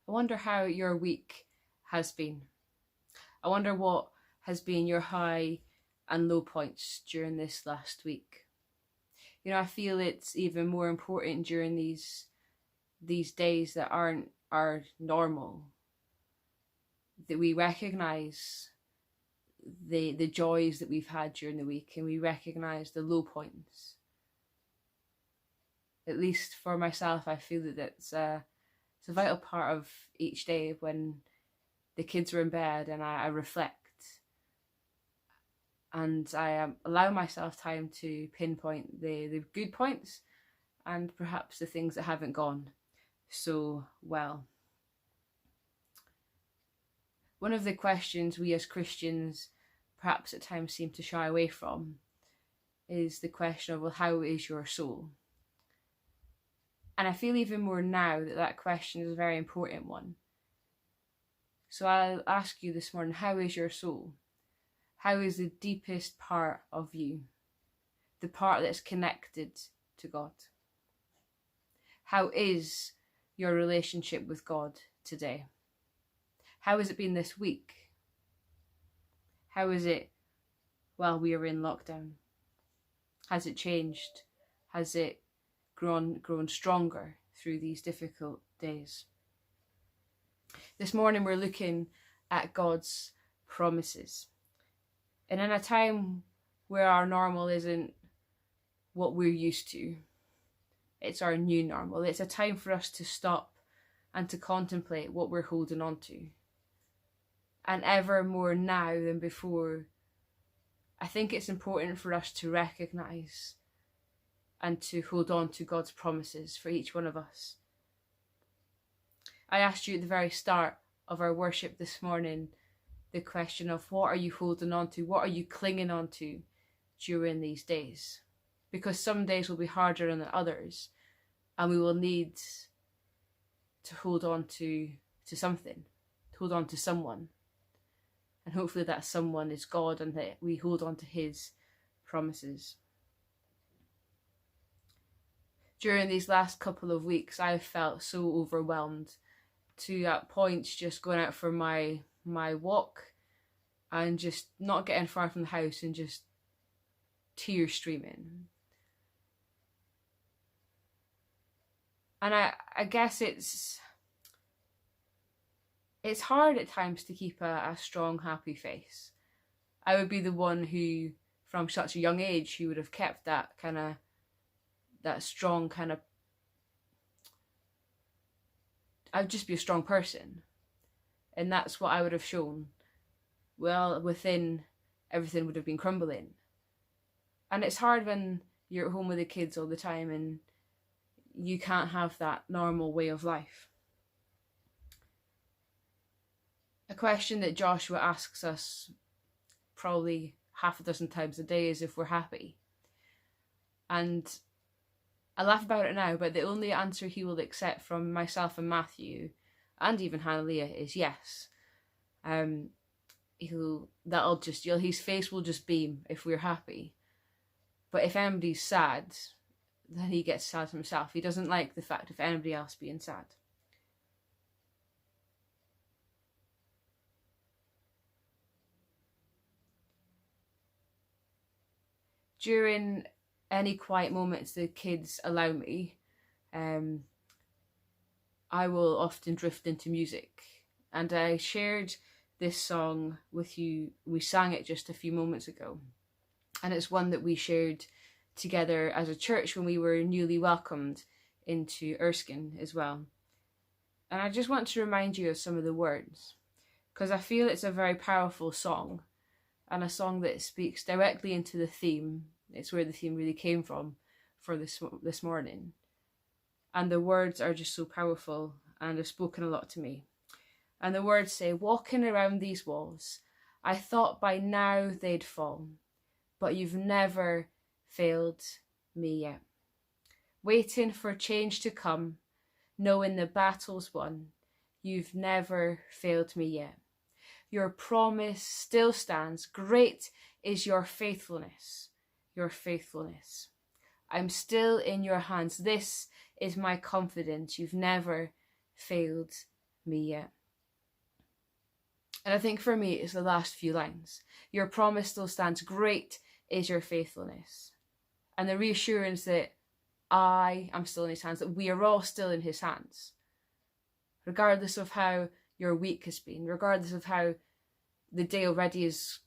I wonder how your week has been. I wonder what has been your high and low points during this last week. I feel it's even more important during these days that aren't our normal, that we recognize the joys that we've had during the week, and we recognize the low points. At least for myself, I feel that it's a vital part of each day when the kids are in bed and I reflect and I allow myself time to pinpoint the good points and perhaps the things that haven't gone so well. One of the questions we as Christians perhaps at times seem to shy away from is the question of, well, how is your soul? And I feel even more now that question is a very important one. So I'll ask you this morning, how is your soul? How is the deepest part of you? The part that's connected to God? How is your relationship with God today? How has it been this week? How is it while we are in lockdown? Has it changed? Has it grown stronger through these difficult days? This morning we're looking at God's promises. And in a time where our normal isn't what we're used to, it's our new normal. It's a time for us to stop and to contemplate what we're holding on to. And ever more now than before, I think it's important for us to recognise and to hold on to God's promises for each one of us. I asked you at the very start of our worship this morning the question of, what are you holding on to? What are you clinging on to during these days? Because some days will be harder than others, and we will need to hold on to something, to hold on to someone. And hopefully that someone is God, and that we hold on to his promises. During these last couple of weeks, I've felt so overwhelmed, to at points just going out for my walk and just not getting far from the house and just tears streaming. And I guess it's hard at times to keep a strong, happy face. I would be the one who, from such a young age, who would have kept that strong I would just be a strong person. And that's what I would have shown. Well, within, everything would have been crumbling. And it's hard when you're at home with the kids all the time and you can't have that normal way of life. A question that Joshua asks us probably half a dozen times a day is if we're happy. And I laugh about it now, but the only answer he will accept from myself and Matthew, and even Hannah is yes. His face will just beam if we're happy. But if anybody's sad, then he gets sad himself. He doesn't like the fact of anybody else being sad. During any quiet moments the kids allow me, I will often drift into music. And I shared this song with you. We sang it just a few moments ago. And it's one that we shared together as a church when we were newly welcomed into Erskine as well. And I just want to remind you of some of the words, because I feel it's a very powerful song, and a song that speaks directly into the theme. It's where the theme really came from for this morning. And the words are just so powerful and have spoken a lot to me. And the words say, walking around these walls, I thought by now they'd fall, but you've never failed me yet. Waiting for change to come, knowing the battle's won, you've never failed me yet. Your promise still stands. Great is your faithfulness. Your faithfulness. I'm still in your hands. This is my confidence. You've never failed me yet. And I think for me, it's the last few lines. Your promise still stands. Great is your faithfulness. And the reassurance that I am still in his hands, that we are all still in his hands. Regardless of how your week has been, regardless of how the day already is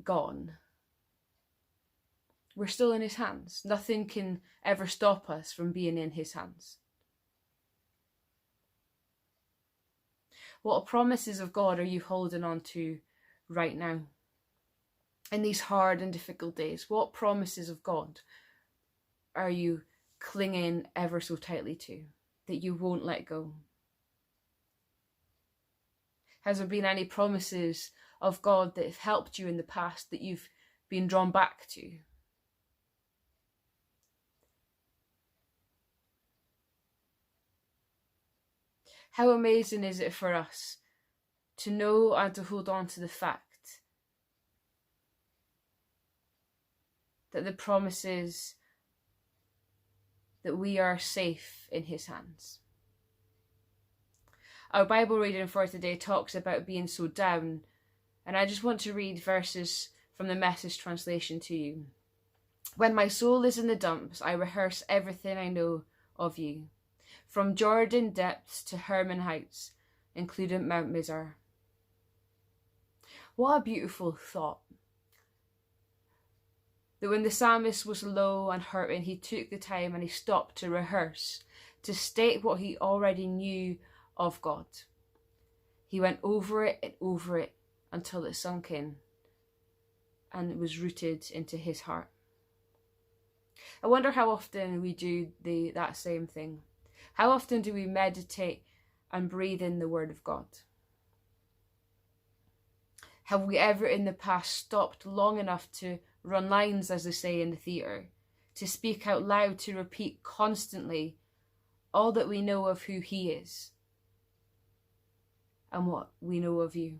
gone, we're still in his hands. Nothing can ever stop us from being in his hands. What promises of God are you holding on to right now? In these hard and difficult days, what promises of God are you clinging ever so tightly to that you won't let go? Has there been any promises of God that have helped you in the past that you've been drawn back to? How amazing is it for us to know and to hold on to the fact that the promises that we are safe in his hands. Our Bible reading for today talks about being so down, and I just want to read verses from the Message translation to you. When my soul is in the dumps, I rehearse everything I know of you, from Jordan depths to Hermon heights, including Mount Mizar. What a beautiful thought. That when the psalmist was low and hurting, he took the time and he stopped to rehearse, to state what he already knew of God. He went over it and over it until it sunk in and it was rooted into his heart. I wonder how often we do that same thing. How often do we meditate and breathe in the word of God? Have we ever in the past stopped long enough to run lines, as they say in the theatre, to speak out loud, to repeat constantly all that we know of who he is and what we know of you?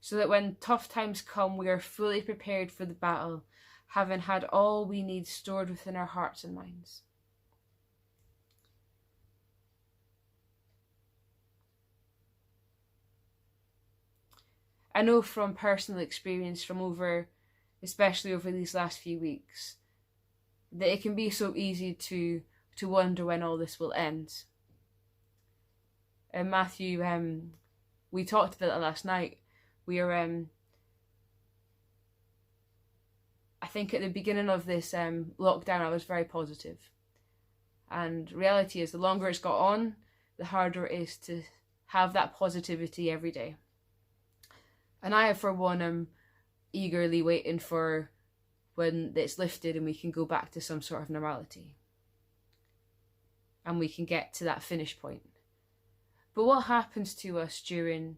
So that when tough times come, we are fully prepared for the battle, having had all we need stored within our hearts and minds. I know from personal experience, especially over these last few weeks, that it can be so easy to wonder when all this will end. Matthew, we talked about it last night. We are, I think at the beginning of this lockdown, I was very positive. And reality is, the longer it's got on, the harder it is to have that positivity every day. And I, for one, am eagerly waiting for when it's lifted and we can go back to some sort of normality. And we can get to that finish point. But what happens to us during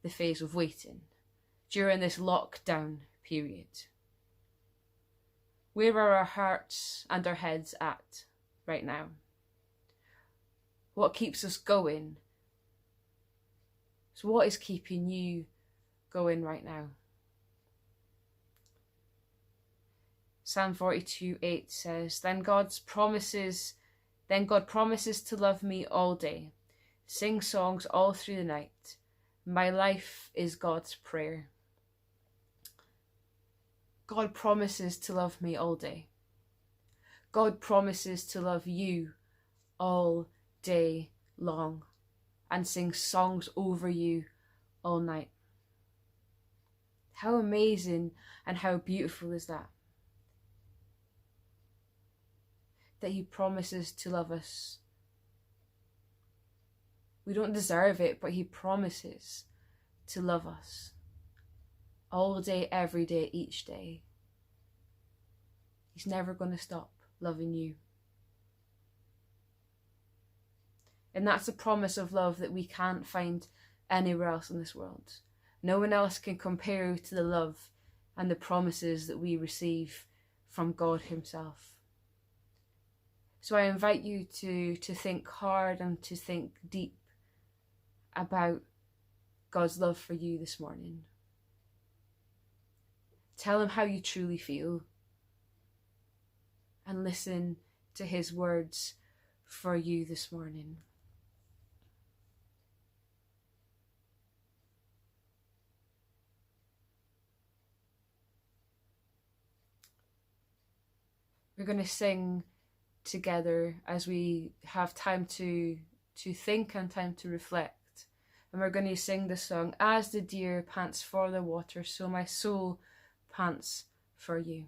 the phase of waiting, during this lockdown period? Where are our hearts and our heads at right now? What keeps us going? So what is keeping you going right now? Psalm 42:8 says, Then God promises to love me all day, sing songs all through the night. My life is God's prayer. God promises to love me all day. God promises to love you all day long and sing songs over you all night. How amazing and how beautiful is that? That he promises to love us. We don't deserve it, but he promises to love us all day, every day, each day. He's never going to stop loving you. And that's a promise of love that we can't find anywhere else in this world. No one else can compare to the love and the promises that we receive from God himself. So I invite you to think hard and to think deep about God's love for you this morning. Tell him how you truly feel and listen to his words for you this morning. We're going to sing together as we have time to think and time to reflect. And we're going to sing the song, As the deer pants for the water, so my soul pants for you.